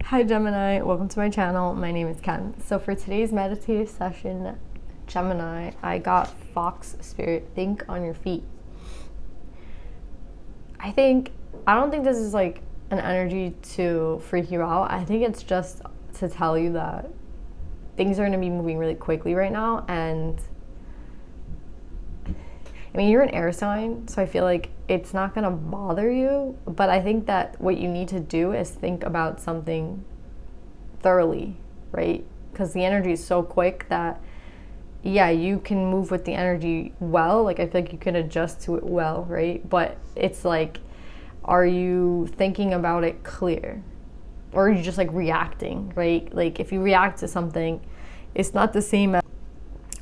Hi Gemini, welcome to my channel. My name is Ken. So for today's meditative session, Gemini, I got Fox Spirit, think on your feet. I don't think this is like an energy to freak you out. I think it's just to tell you that things are going to be moving really quickly right now. And I mean, you're an air sign, so I feel like it's not going to bother you. But I think that what you need to do is think about something thoroughly, right? Because the energy is so quick that, yeah, you can move with the energy well. Like, I feel like you can adjust to it well, right? But it's like, are you thinking about it clear? Or are you just like reacting, right? Like, if you react to something, it's not the same as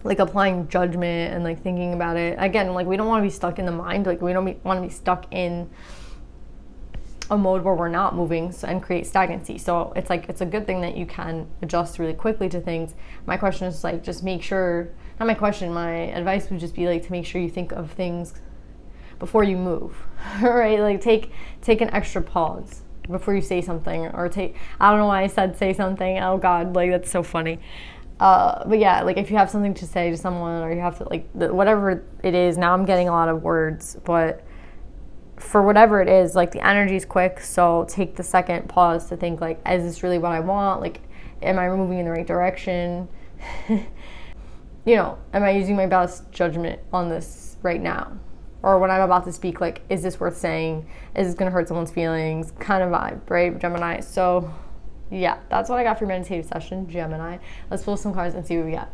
like applying judgment and like thinking about it. Again, like, we don't want to be stuck in the mind. Like, we don't want to be stuck in a mode where we're not moving and create stagnancy. So it's like, it's a good thing that you can adjust really quickly to things. My question is like, just make sure, not my question, my advice would just be like to make sure you think of things before you move, right? Like take an extra pause before you say something, or I don't know why I said say something. Oh God, like that's so funny. But yeah, like if you have something to say to someone, or you have to like, whatever it is, now I'm getting a lot of words, but for whatever it is, like the energy is quick. So take the second pause to think like, is this really what I want? Like, am I moving in the right direction? Am I using my best judgment on this right now? Or when I'm about to speak, like, is this worth saying? Is this going to hurt someone's feelings? Kind of vibe, right, Gemini? So yeah, that's what I got for your meditative session, Gemini. Let's pull some cards and see what we got.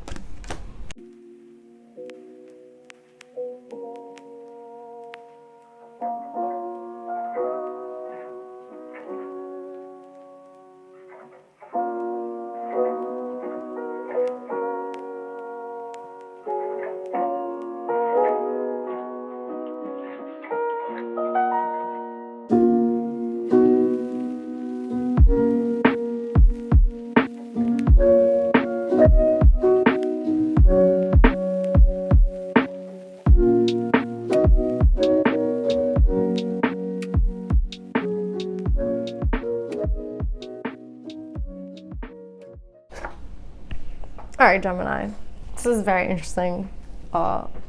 All right, Gemini. This is very interesting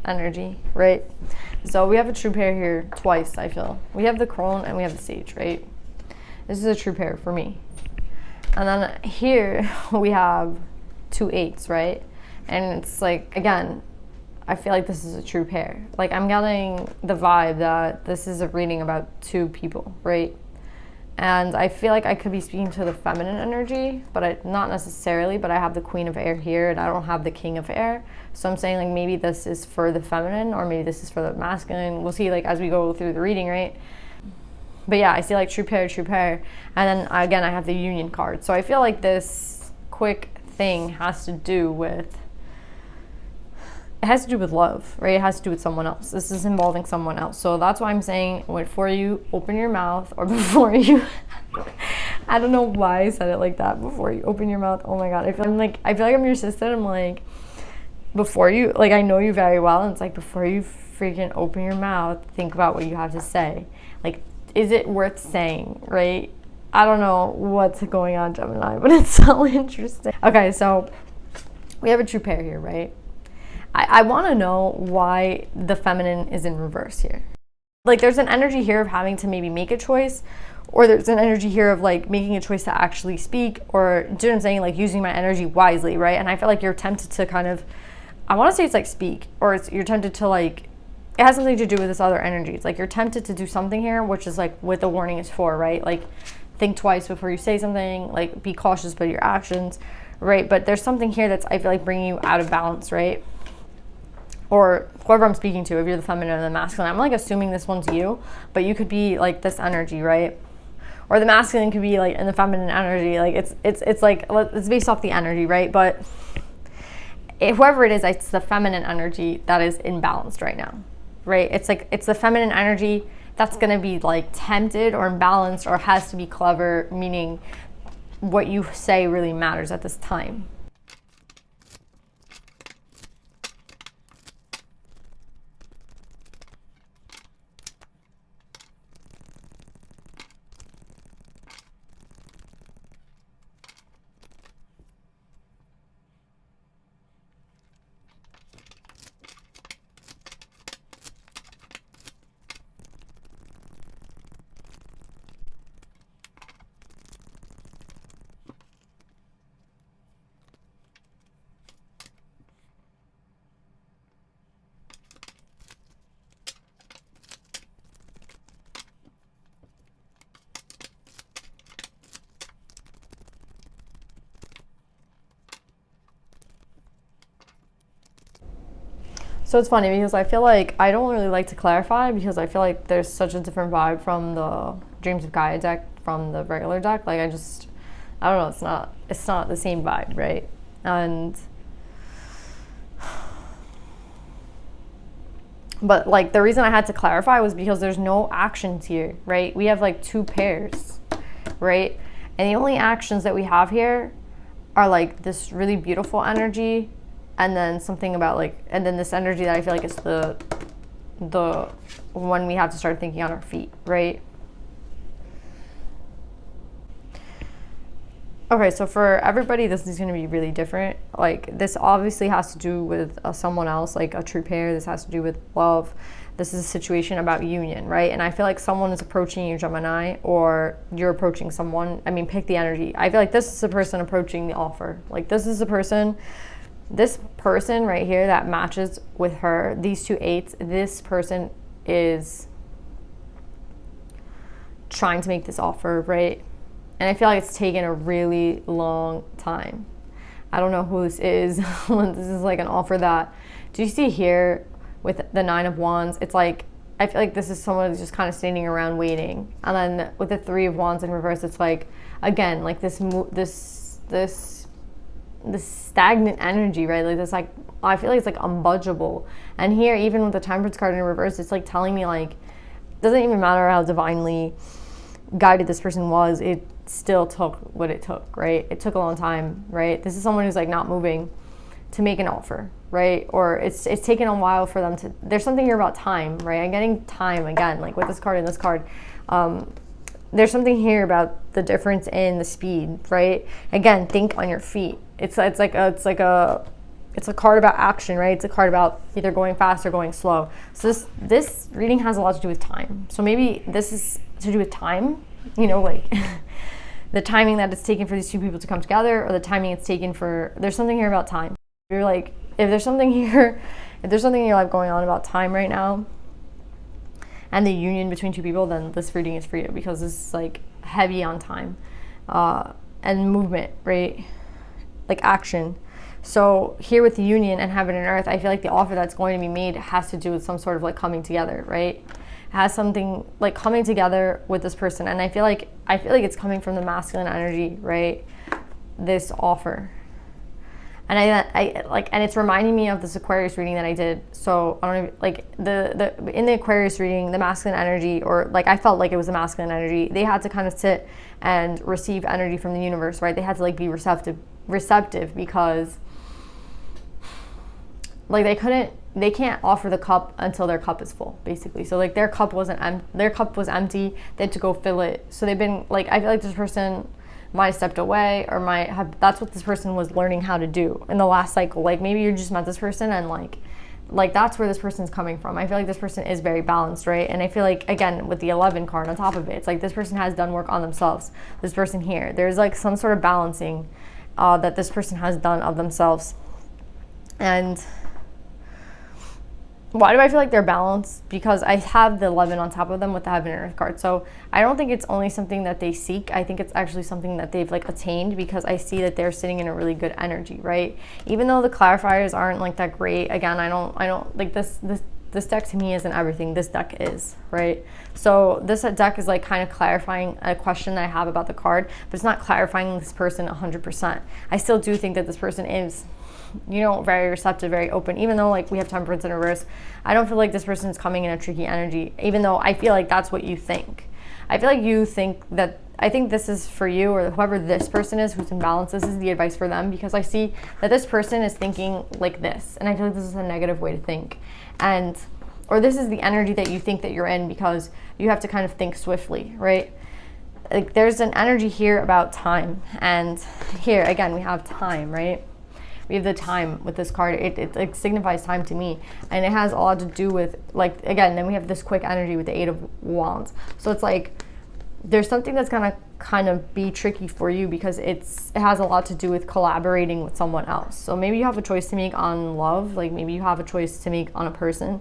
energy, right? So we have a true pair here twice, I feel. We have the crone and we have the sage, right? This is a true pair for me. And then here we have 2 8s, right? And it's like, again, I feel like this is a true pair. Like, I'm getting the vibe that this is a reading about 2 people, right? And I feel like I could be speaking to the feminine energy, but not necessarily, but I have the Queen of Air here and I don't have the King of Air. So I'm saying like maybe this is for the feminine or maybe this is for the masculine. We'll see like as we go through the reading, right? But yeah, I see like true pair. And then again, I have the Union card. So I feel like this quick thing has to do with love, right? It has to do with someone else. This is involving someone else. So that's why I'm saying, before you open your mouth, or before you, I don't know why I said it like that, before you open your mouth. Oh my God. I feel like I'm your sister. I'm like, before you, like, I know you very well. And it's like, before you freaking open your mouth, think about what you have to say. Like, is it worth saying, right? I don't know what's going on, Gemini, but it's so interesting. Okay, so we have a true pair here, right? I want to know why the feminine is in reverse here. Like, there's an energy here of having to maybe make a choice, or there's an energy here of like making a choice to actually speak, or do you know what I'm saying? Like using my energy wisely, right? And I feel like you're tempted to kind of, I want to say it's like speak, or you're tempted to like, it has something to do with this other energy. It's like you're tempted to do something here, which is like what the warning is for, right? Like, think twice before you say something, like be cautious about your actions, right? But there's something here that's, I feel like, bringing you out of balance, right? Or whoever I'm speaking to, if you're the feminine or the masculine, I'm like assuming this one's you, but you could be like this energy, right? Or the masculine could be like in the feminine energy. Like it's like, it's based off the energy, right? But whoever it is, it's the feminine energy that is imbalanced right now, right? It's like, it's the feminine energy that's gonna be like tempted or imbalanced or has to be clever, meaning what you say really matters at this time. So it's funny because I feel like I don't really like to clarify because I feel like there's such a different vibe from the Dreams of Gaia deck from the regular deck. Like I don't know, it's not the same vibe, right? And but like the reason I had to clarify was because there's no actions here, right? We have like 2 pairs, right? And the only actions that we have here are like this really beautiful energy, and then something about like, and then this energy that I feel like is the one we have to start thinking on our feet, right? Okay, so for everybody, this is going to be really different. Like this obviously has to do with someone else, like a true pair. This has to do with love. This is a situation about union, right? And I feel like someone is approaching you, Gemini, or you're approaching someone. I mean, pick the energy. I feel like this is a person approaching the offer. Like this is a person, this person right here that matches with her, these 2 8s, this person is trying to make this offer, right? And I feel like it's taken a really long time. I don't know who this is. This is like an offer that, do you see here with the 9 of Wands? It's like, I feel like this is someone who's just kind of standing around waiting. And then with the 3 of Wands in reverse, it's like, again, like this stagnant energy, right? Like this, like, I feel like it's like unbudgeable. And here, even with the Temperance card in reverse, it's like telling me like, it doesn't even matter how divinely guided this person was, it still took what it took, right? It took a long time, right? This is someone who's like not moving to make an offer, right? Or it's taken a while for them to, there's something here about time, right? I'm getting time again, like with this card and this card. There's something here about the difference in the speed, right? Again, think on your feet. It's a card about action, right? It's a card about either going fast or going slow. So this reading has a lot to do with time. So maybe this is to do with time, you know, like the timing that it's taken for these 2 people to come together, or the timing it's taken for, there's something here about time. You're like, if there's something in your life going on about time right now and the union between 2 people, then this reading is for you, because this is like heavy on time and movement, right? Like action. So here with the union and heaven and earth, I feel like the offer that's going to be made has to do with some sort of like coming together, right? It has something like coming together with this person. And I feel like it's coming from the masculine energy, right? This offer. And I like, and it's reminding me of this Aquarius reading that I did. So I don't know, like in the Aquarius reading, the masculine energy, or like I felt like it was the masculine energy, they had to kind of sit and receive energy from the universe, right? They had to like be receptive because like they can't offer the cup until their cup is full, basically. So like their cup was empty, they had to go fill it. So they've been like, I feel like this person might have stepped away, or might have, that's what this person was learning how to do in the last cycle. Like maybe you just met this person and like that's where this person's coming from. I feel like this person is very balanced, right? And I feel like, again, with the 11 card on top of it, it's like this person has done work on themselves. This person here, there's like some sort of balancing that this person has done of themselves. And why do I feel like they're balanced? Because I have the 11 on top of them with the heaven and earth card. So I don't think it's only something that they seek. I think it's actually something that they've like attained, because I see that they're sitting in a really good energy, right? Even though the clarifiers aren't like that great. Again, I don't like this deck to me isn't everything. This deck is, right? So this deck is like kind of clarifying a question that I have about the card, but it's not clarifying this person 100%. I still do think that this person is, you know, very receptive, very open, even though like we have Temperance in reverse. I don't feel like this person is coming in a tricky energy, even though I feel like that's what you think. I feel like you think that, I think this is for you, or whoever this person is who's in balance, this is the advice for them, because I see that this person is thinking like this, and I feel like this is a negative way to think. And, or this is the energy that you think that you're in, because you have to kind of think swiftly, right? Like there's an energy here about time, and here again we have time, right? We have the time with this card. It like signifies time to me, and it has a lot to do with, like, again, then we have this quick energy with the 8 of Wands. So it's like there's something that's gonna kind of be tricky for you, because it has a lot to do with collaborating with someone else. So maybe you have a choice to make on love, like maybe you have a choice to make on a person.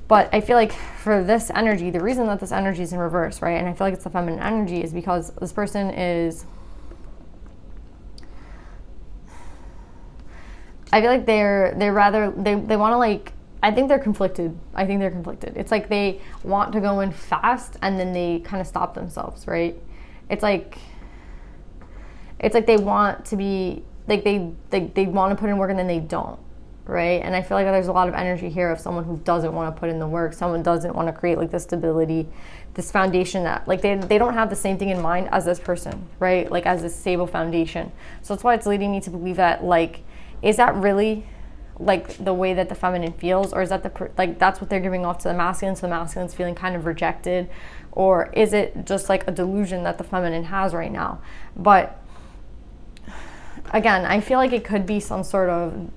But I feel like for this energy, the reason that this energy is in reverse, right, and I feel like it's the feminine energy, is because this person is, I feel like they're rather, they want to like, I think they're conflicted. It's like they want to go in fast and then they kind of stop themselves, right? It's like they want to be, like they want to put in work and then they don't, right? And I feel like there's a lot of energy here of someone who doesn't want to put in the work, someone doesn't want to create like the stability, this foundation that like they don't have the same thing in mind as this person, right? Like as this stable foundation. So that's why it's leading me to believe that like, is that really like the way that the feminine feels, or is that like that's what they're giving off to the masculine, so the masculine's feeling kind of rejected, or is it just like a delusion that the feminine has right now? But again, I feel like it could be some sort of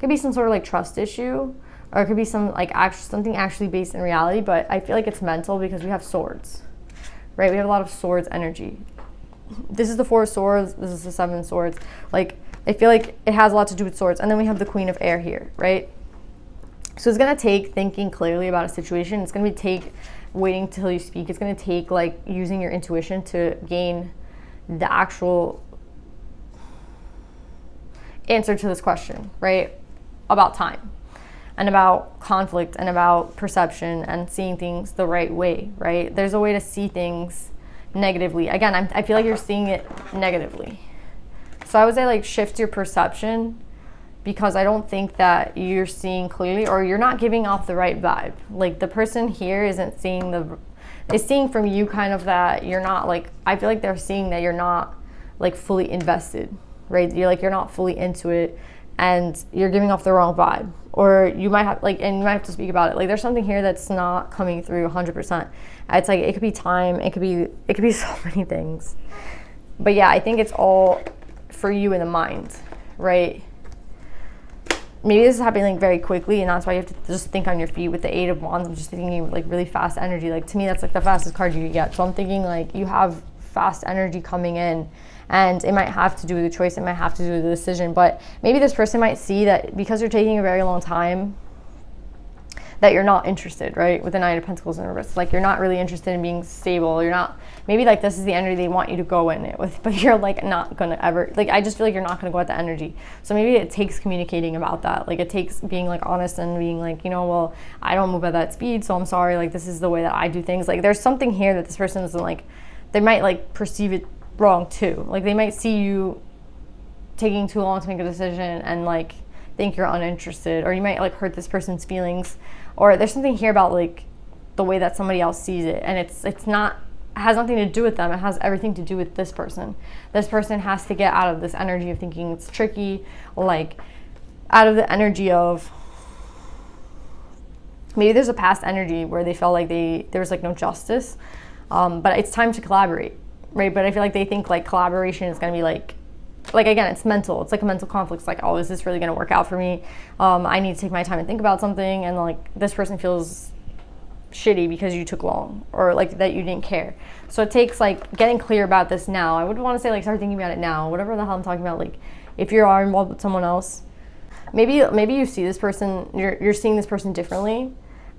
like trust issue, or it could be some like something actually based in reality, but I feel like it's mental because we have swords, right? We have a lot of swords energy. This is the 4 of swords, this is the 7 of swords. Like I feel like it has a lot to do with swords. And then we have the Queen of Air here, right? So it's going to take thinking clearly about a situation. It's going to take waiting till you speak. It's going to take like using your intuition to gain the actual answer to this question, right? About time and about conflict and about perception and seeing things the right way, right? There's a way to see things negatively. Again, I feel like you're seeing it negatively. So I would say like shift your perception, because I don't think that you're seeing clearly, or you're not giving off the right vibe. Like the person here isn't seeing is seeing from you kind of that you're not like, I feel like they're seeing that you're not like fully invested, right? You're not fully into it and you're giving off the wrong vibe, or you might have like, and you might have to speak about it. Like there's something here that's not coming through 100%. It's like, it could be time. It could be so many things, but yeah, I think it's all for you in the mind, right? Maybe this is happening like very quickly, and that's why you have to just think on your feet. With the 8 of Wands, I'm just thinking like really fast energy. Like to me, that's like the fastest card you could get. So I'm thinking like you have fast energy coming in, and it might have to do with the choice. It might have to do with the decision. But maybe this person might see that because you're taking a very long time, that you're not interested, right? With the 9 of Pentacles in reverse, like you're not really interested in being stable. You're not, maybe like this is the energy they want you to go in it with, but you're like not gonna ever, like I just feel like you're not gonna go at the energy. So maybe it takes communicating about that. Like it takes being like honest and being like, you know, well, I don't move at that speed, so I'm sorry, like this is the way that I do things. Like there's something here that this person isn't like, they might like perceive it wrong too. Like they might see you taking too long to make a decision and like think you're uninterested, or you might like hurt this person's feelings, or there's something here about like the way that somebody else sees it, and it's not, it has nothing to do with them. It has everything to do with this person. This person has to get out of this energy of thinking it's tricky, like out of the energy of maybe there's a past energy where they felt like there was like no justice, but it's time to collaborate, right? But I feel like they think like collaboration is going to be like again, it's mental. It's like a mental conflict. It's like, oh, is this really going to work out for me? I need to take my time and think about something, and like this person feels shitty because you took long, or like that you didn't care. So it takes like getting clear about this now. I would want to say like start thinking about it now, whatever the hell I'm talking about. Like if you are involved with someone else, maybe you see this person, you're seeing this person differently,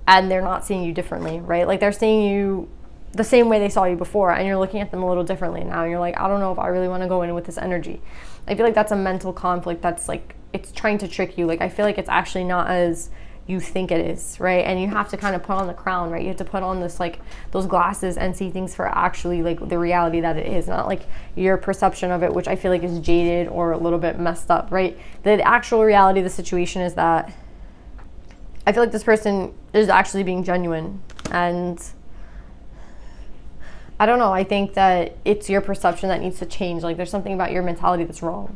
and they're not seeing you differently, right? Like they're seeing you the same way they saw you before, and you're looking at them a little differently now, and you're like, I don't know if I really want to go in with this energy. I feel like that's a mental conflict that's like, it's trying to trick you. Like I feel like it's actually not as you think it is, right? And you have to kind of put on the crown, right? You have to put on this like those glasses and see things for actually like the reality that it is, not like your perception of it, which I feel like is jaded or a little bit messed up, right? The actual reality of the situation is that I feel like this person is actually being genuine, and I don't know, I think that it's your perception that needs to change. Like there's something about your mentality that's wrong.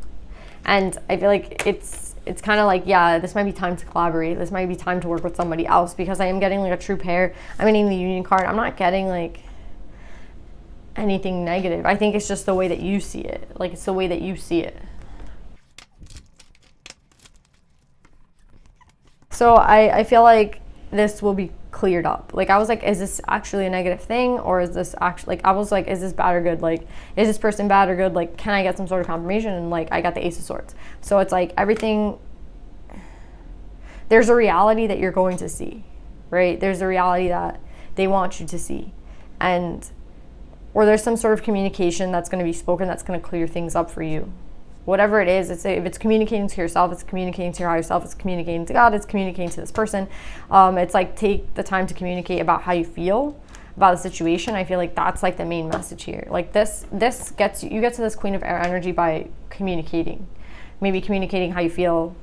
And I feel like it's kind of like, yeah, this might be time to collaborate. This might be time to work with somebody else, because I am getting like a true pair. I'm getting the Union card. I'm not getting like anything negative. I think it's just the way that you see it. Like it's the way that you see it. So I feel like this will be cleared up. Like I was like, is this actually a negative thing, or is this actually, like I was like, is this bad or good? Like is this person bad or good? Like can I get some sort of confirmation? And like I got the Ace of Swords. So it's like everything, there's a reality that you're going to see, right? There's a reality that they want you to see, and or there's some sort of communication that's going to be spoken that's going to clear things up for you. whatever it is, if it's communicating to yourself, it's communicating to your higher self, it's communicating to God, it's communicating to this person. It's like, take the time to communicate about how you feel about the situation. I feel like that's like the main message here. Like this gets you get to this Queen of Air energy by communicating, maybe communicating how you feel.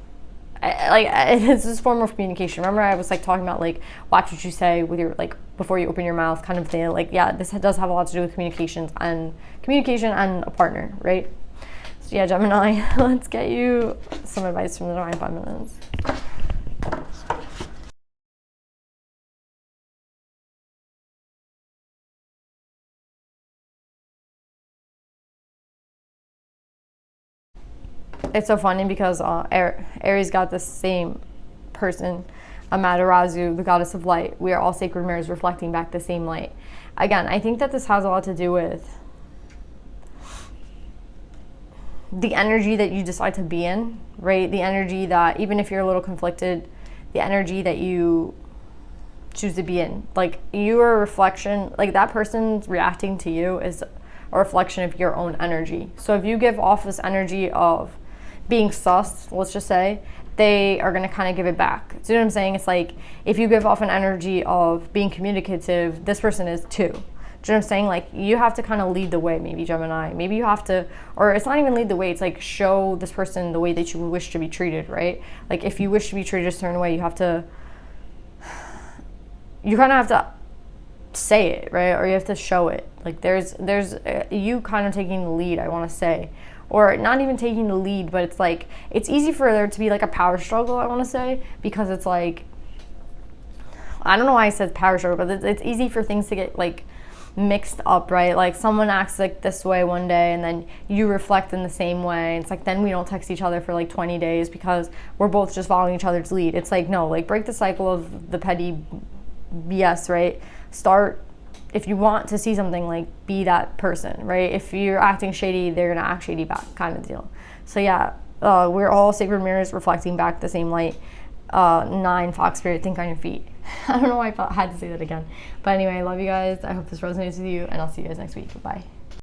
It's this form of communication. Remember, I was like talking about like, watch what you say with your, like, before you open your mouth kind of thing. Like, yeah, this does have a lot to do with communication and a partner, right? So yeah, Gemini, let's get you some advice from the Divine Feminines. It's so funny because Aries got the same person, Amaterasu, the goddess of light. We are all sacred mirrors reflecting back the same light. Again, I think that this has a lot to do with the energy that you decide to be in, right? The energy that, even if you're a little conflicted, the energy that you choose to be in. Like, you are a reflection, like that person's reacting to you is a reflection of your own energy. So if you give off this energy of being sus, let's just say, they are going to kind of give it back. Do you know what I'm saying? It's like, if you give off an energy of being communicative, this person is too. Do you know what I'm saying? Like, you have to kind of lead the way, maybe, Gemini. Maybe you have to, or it's not even lead the way, it's like show this person the way that you wish to be treated, right? Like, if you wish to be treated a certain way, you kind of have to say it, right? Or you have to show it. Like, there's you kind of taking the lead, I want to say. Or not even taking the lead, but it's like, it's easy for there to be like a power struggle, I want to say, because it's like, I don't know why I said power struggle, but it's easy for things to get like mixed up, right? Like, someone acts like this way one day and then you reflect in the same way. It's like, then we don't text each other for like 20 days because we're both just following each other's lead. It's like, no, like, break the cycle of the petty BS, right? Start, if you want to see something, like, be that person, right? If you're acting shady, they're gonna act shady back, kind of deal. So yeah, we're all sacred mirrors reflecting back the same light. 9, Fox Spirit, think on your feet. I don't know why I had to say that again. But anyway, I love you guys. I hope this resonates with you, and I'll see you guys next week. Bye.